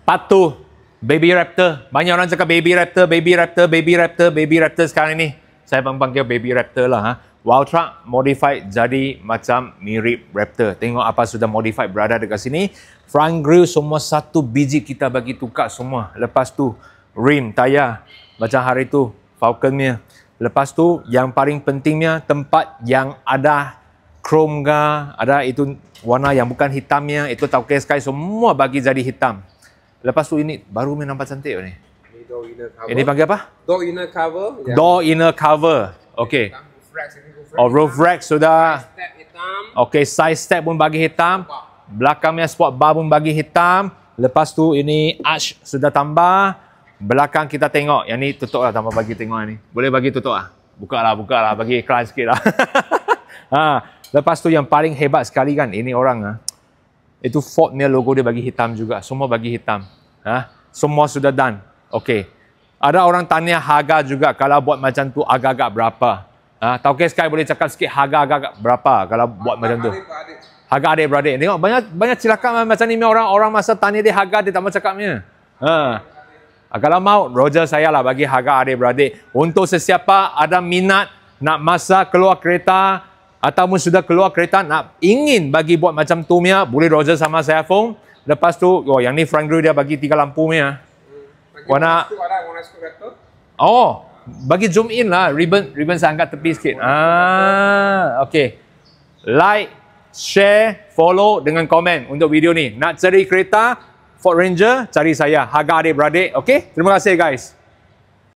Patuh. Baby Raptor. Banyak orang cakap Baby Raptor, Baby Raptor, Baby Raptor, Baby Raptor sekarang ni. Saya panggil Baby Raptor lah. Wild Truck modified jadi macam mirip Raptor. Tengok apa sudah modified berada dekat sini. Front grille semua satu biji kita bagi tukar semua. Lepas tu rim, tayar. Macam hari tu Falconnya. Lepas tu yang paling pentingnya tempat yang ada chrome ke, ada itu warna yang bukan hitamnya, itu Tauke Sky semua bagi jadi hitam. Lepas tu ini baru nampak cantik ni. Ini door inner cover. Ini panggil apa? Door inner cover. Door inner cover. Okey. Oh, roof rack sudah. Step hitam. Okey, side step pun bagi hitam. Belakangnya sport bar pun bagi hitam. Lepas tu ini arch sudah tambah. Belakang kita tengok. Yang ni tutup lah, tambah bagi tengok ni. Boleh bagi tutup lah. Buka lah. Bagi iklan sikit lah. Lepas tu yang paling hebat sekali kan, ini orang itu Ford punya logo dia bagi hitam juga. Semua bagi hitam. Semua sudah done. Okey. Ada orang tanya harga juga kalau buat macam tu agak-agak berapa. Tauke Sky boleh cakap sikit harga agak-agak berapa kalau buat macam tu. Harga adik-beradik. Tengok banyak silakan macam ni orang masa tanya dia harga dia tak mau cakapnya. Kalau mau Roger saya lah bagi harga adik-beradik. Untuk sesiapa ada minat nak masa keluar kereta ataupun sudah keluar kereta nak ingin bagi buat macam tu punya, boleh Roger sama saya phone. Lepas tu yang ni front grille dia bagi 3 lampu punya. Warna bagi zoom in lah, ribbon saya angkat tepi sikit. Okey. Like, share, follow dengan komen untuk video ni. Nak cari kereta Ford Ranger, cari saya. Harga adik-beradik. Okey? Terima kasih guys.